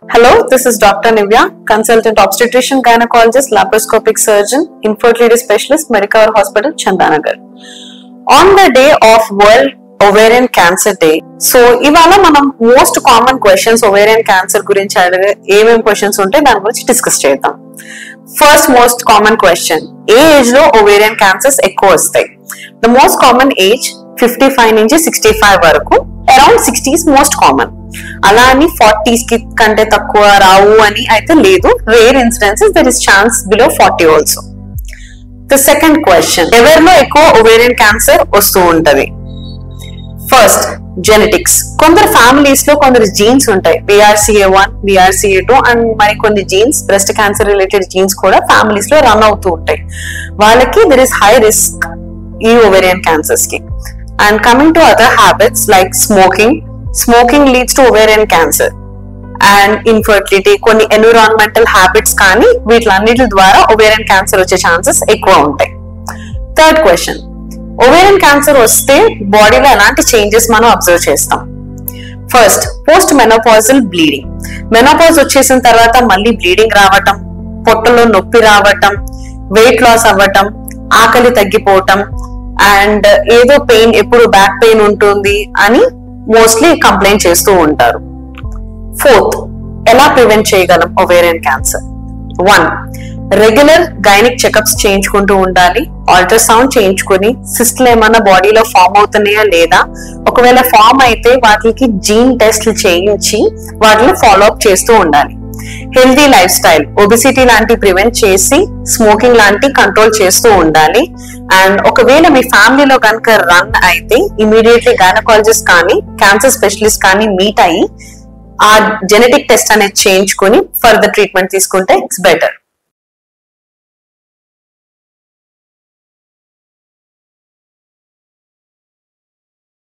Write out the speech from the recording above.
Hello, this is Dr. Nivya, consultant obstetrician gynecologist, laparoscopic surgeon, infertility specialist, Medicover Hospital, Chandanagar. On the day of World Ovarian Cancer Day, so ఇవాళ మనం most common questions ovarian cancer గురించి అడిగే ఏమేం questions ఉంటాయి దాని గురించి discuss చేద్దాం. First most common question, ఏ age లో ovarian cancers ఎక్కువ వస్తాయి? The most common age 55 నుంచి 65 వరకు, around 60s most common. అలా అని 40s కి కంటే తక్కువ రావు అని అయితే లేదు. Rare incidences there is chance below 40 also. The second question, ఎవరిలో ఎక్కువ ఓవేరియన్ క్యాన్సర్ వస్తూ ఉంటది? First, genetics. కొందరు ఫ్యామిలీస్ లో కొందరు జీన్స్ ఉంటాయి, BRCA1, BRCA2 అండ్ మరి కొన్ని jeans, breast cancer related jeans కూడా ఫ్యామిలీస్ లో రన్ అవుతూ ఉంటాయి. వాళ్ళకి దర్ ఇస్ హై రిస్క్ ఈ ఓవేరియన్ క్యాన్సర్స్ కి. And coming to other habits like smoking leads to ovarian cancer and infertility, కొన్ని ఎన్విరాన్మెంటల్ హ్యాబిట్స్ కానీ వీటిలన్నిటి ద్వారా ovarian cancer వచ్చే ఛాన్సెస్ ఎక్కువ ఉంటాయి. థర్డ్ క్వశ్చన్, ovarian cancer వస్తే బాడీలో ఎలాంటి చేంజెస్ మనం అబ్జర్వ్ చేస్తాం? First, post menopausal bleeding. Menopause వచ్చేసిన తర్వాత మళ్ళీ బ్లీడింగ్ రావటం, పొట్టలో నొప్పి రావటం, వెయిట్ లాస్ అవ్వటం, ఆకలి తగ్గిపోవటం అండ్ ఏదో పెయిన్, ఎప్పుడు బ్యాక్ పెయిన్ ఉంటుంది అని మోస్ట్లీ కంప్లైంట్ చేస్తూ ఉంటారు. ఫోర్త్, ఎలా ప్రివెంట్ చేయగలం ovarian cancer? 1, regular gynaec checkups చేయించుకుంటూ ఉండాలి. అల్ట్రాసౌండ్ చేయించుకుని సిస్ట్లు ఏమన్నా బాడీలో ఫామ్ అవుతున్నాయా లేదా, ఒకవేళ ఫామ్ అయితే వాటికి జీన్ టెస్ట్లు చేయించి వాటిని ఫాలో అప్ చేస్తూ ఉండాలి. హెల్దీ లైఫ్ స్టైల్, ఒబిసిటీ లాంటి ప్రివెంట్ చేసి స్మోకింగ్ లాంటి కంట్రోల్ చేస్తూ ఉండాలి. అండ్ ఒకవేళ మీ ఫ్యామిలీలో కనుక రన్ అయితే ఇమీడియట్లీ గైనకాలజిస్ట్ కానీ క్యాన్సర్ స్పెషలిస్ట్ కానీ మీట్ అయ్యి ఆ జెనెటిక్ టెస్ట్ అనేది చేయించుకుని ఫర్దర్ ట్రీట్మెంట్ తీసుకుంటే ఇట్స్ బెటర్.